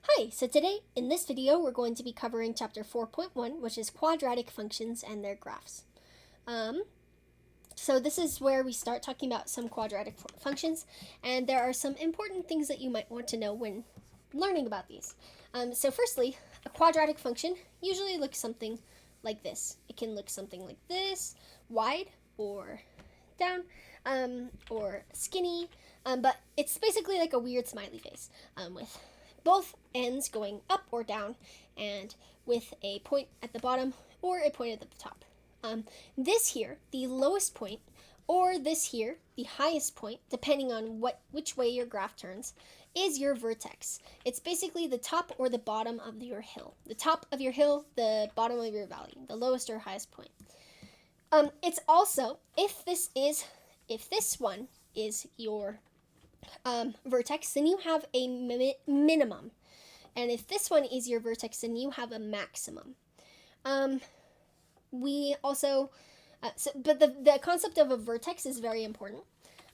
Hi, so today in this video we're going to be covering chapter 4.1, which is quadratic functions and their graphs. Um, so this is where we start talking about some quadratic functions, and there are some important things that you might want to know when learning about these. So firstly, a quadratic function usually looks something like this. It can look something like this, wide or down, or skinny, but it's basically like a weird smiley face with both ends going up or down, and with a point at the bottom or a point at the top. This here, the lowest point, or this here, the highest point, depending on which way your graph turns, is your vertex. It's basically the top or the bottom of your hill. The top of your hill, the bottom of your valley, the lowest or highest point. It's also, if this one is your vertex, then you have a minimum. And if this one is your vertex, then you have a maximum. We also, but the concept of a vertex is very important.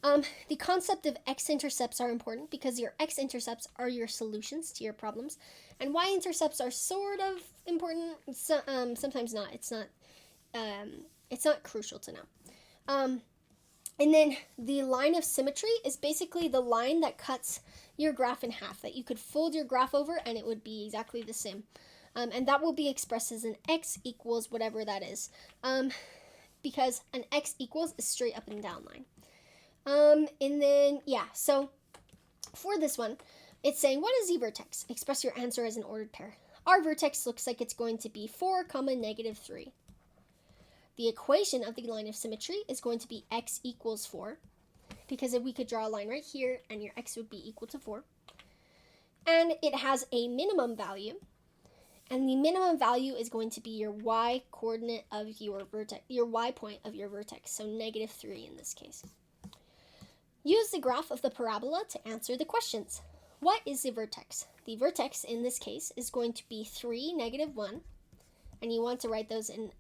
The concept of x-intercepts are important because your x-intercepts are your solutions to your problems, and y-intercepts are sort of important. Sometimes not. It's not crucial to know. And then the line of symmetry is basically the line that cuts your graph in half, that you could fold your graph over and it would be exactly the same. And that will be expressed as an x equals whatever that is, because an x equals a straight up and down line. And then, so for this one, it's saying, what is the vertex? Express your answer as an ordered pair. Our vertex looks like it's going to be 4, negative 3. The equation of the line of symmetry is going to be x equals 4, because if we could draw a line right here and your x would be equal to 4. And it has a minimum value, and the minimum value is going to be your y coordinate of your vertex, your y point of your vertex, so negative 3 in this case. Use the graph of the parabola to answer the questions. What is the vertex? The vertex in this case is going to be 3, negative 1, and you want to write those in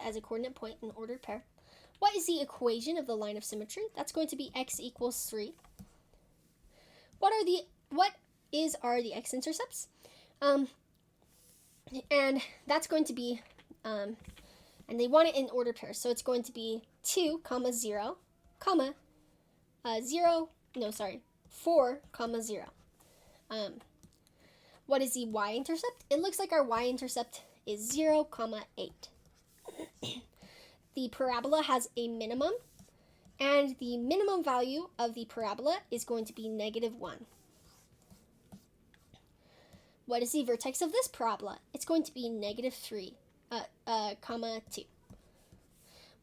as a coordinate point in ordered pair. What is the equation of the line of symmetry? That's going to be x equals 3. What are the x-intercepts? And that's going to be, and they want it in ordered pairs, so it's going to be 2, 0, 4, 0. What is the y-intercept? It looks like our y-intercept is 0, 8. The parabola has a minimum, and the minimum value of the parabola is going to be negative 1. What is the vertex of this parabola? It's going to be negative 3, 2.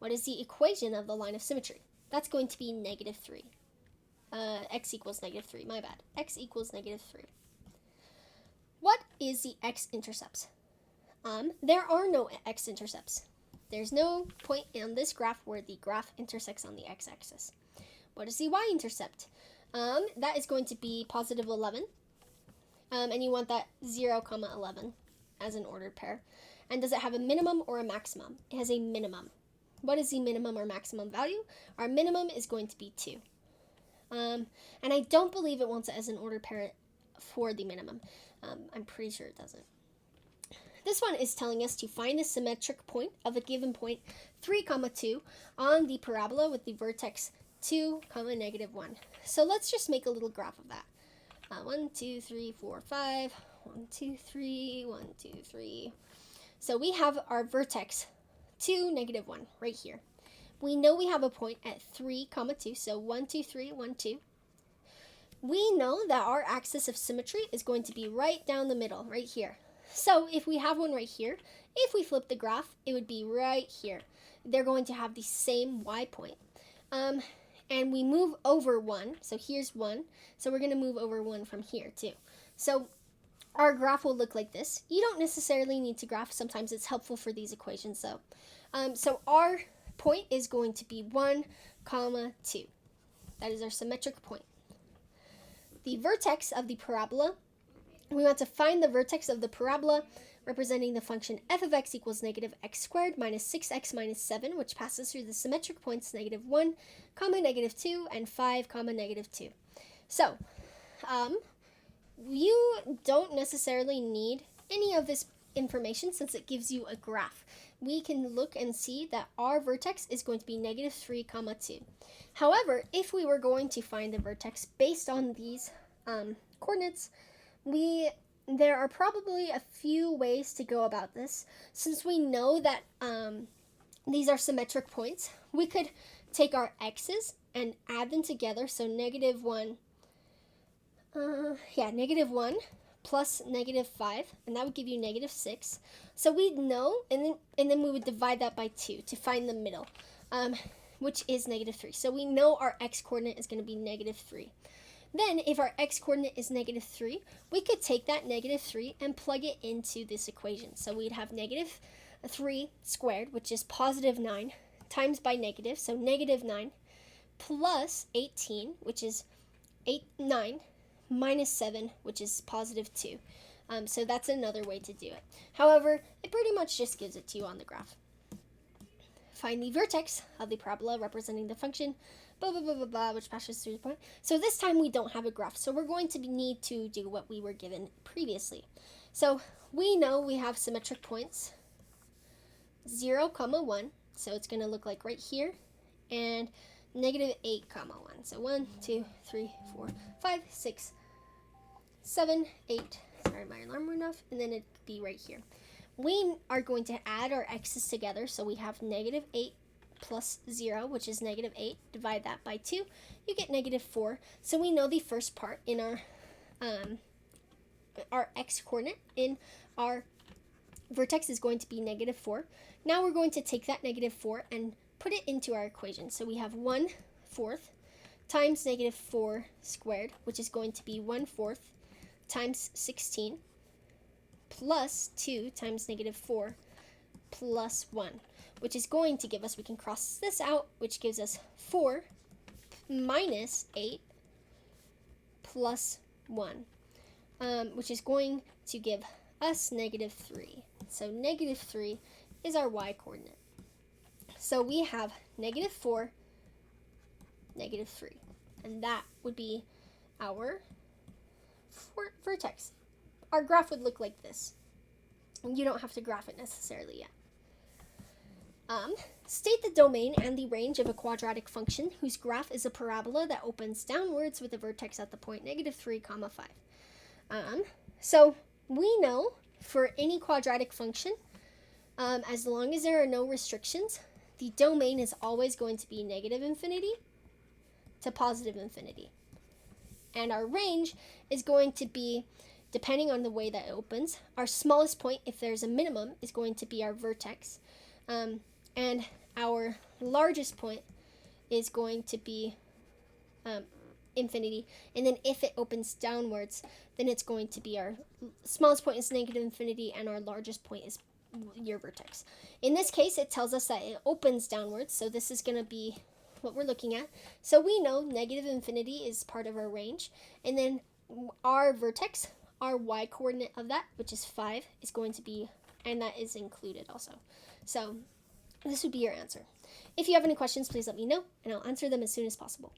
What is the equation of the line of symmetry? That's going to be negative 3. X equals negative 3, my bad. X equals negative 3. What is the x-intercepts? There are no x-intercepts. There's no point on this graph where the graph intersects on the x-axis. What is the y-intercept? That is going to be positive 11. And you want that 0, 11 as an ordered pair. And does it have a minimum or a maximum? It has a minimum. What is the minimum or maximum value? Our minimum is going to be 2. And I don't believe it wants it as an ordered pair for the minimum. I'm pretty sure it doesn't. This one is telling us to find the symmetric point of a given point 3, 2 on the parabola with the vertex 2, negative 1. So let's just make a little graph of that. 1, 2, 3, 4, 5. 1, 2, 3, 1, 2, 3. So we have our vertex 2, negative 1 right here. We know we have a point at 3, 2, so 1, 2, 3, 1, 2. We know that our axis of symmetry is going to be right down the middle, right here. So if we have one right here, if we flip the graph, it would be right here. They're going to have the same y point. And we move over 1, so here's 1. So we're going to move over 1 from here too. So our graph will look like this. You don't necessarily need to graph. Sometimes it's helpful for these equations though. So our point is going to be 1, 2. That is our symmetric point. The vertex of the parabola, we want to find the vertex of the parabola representing the function f of x equals negative x squared minus 6x minus 7, which passes through the symmetric points negative 1, negative 2, and 5, negative 2. So you don't necessarily need any of this information since it gives you a graph. We can look and see that our vertex is going to be negative 3, 2. However, if we were going to find the vertex based on these coordinates, there are probably a few ways to go about this. Since we know that these are symmetric points, we could take our x's and add them together. So negative 1, negative 1 plus negative 5, and that would give you negative 6. So we'd know, and then we would divide that by 2 to find the middle, which is negative 3. So we know our x-coordinate is going to be negative 3. Then, if our x-coordinate is negative 3, we could take that negative 3 and plug it into this equation. So we'd have negative 3 squared, which is positive 9, times by negative, so negative 9, plus 18, which is 9, minus 7, which is positive 2. So that's another way to do it. However, it pretty much just gives it to you on the graph. Find the vertex of the parabola representing the function, blah, blah, blah, blah, blah, which passes through the point. So this time we don't have a graph, so we're going to need to do what we were given previously. So we know we have symmetric points, 0, 1, so it's going to look like right here, and negative 8, 1. So 1, 2, 3, 4, 5, 6, 7, 8. Sorry, my alarm went off, and then it'd be right here. We are going to add our x's together, so we have negative 8 plus 0, which is negative 8. Divide that by 2, you get negative 4. So we know the first part in our x-coordinate in our vertex is going to be negative 4. Now we're going to take that negative 4 and put it into our equation. So we have 1/4 times negative 4 squared, which is going to be 1/4 times 16, plus 2 times negative 4 plus 1, which is going to give us, we can cross this out, which gives us 4 minus 8 plus 1, which is going to give us negative 3. So negative 3 is our y-coordinate. So we have negative 4, negative 3, and that would be our vertex. Our graph would look like this. You don't have to graph it necessarily yet. State the domain and the range of a quadratic function whose graph is a parabola that opens downwards with a vertex at the point negative 3, 5. So we know for any quadratic function, as long as there are no restrictions, the domain is always going to be negative infinity to positive infinity. And our range is going to be, depending on the way that it opens, our smallest point, if there's a minimum, is going to be our vertex. And our largest point is going to be infinity. And then if it opens downwards, then it's going to be our smallest point is negative infinity and our largest point is your vertex. In this case, it tells us that it opens downwards, so this is going to be what we're looking at. So we know negative infinity is part of our range, and then our vertex, our y-coordinate of that, which is 5, is going to be, and that is included also. So this would be your answer. If you have any questions, please let me know, and I'll answer them as soon as possible.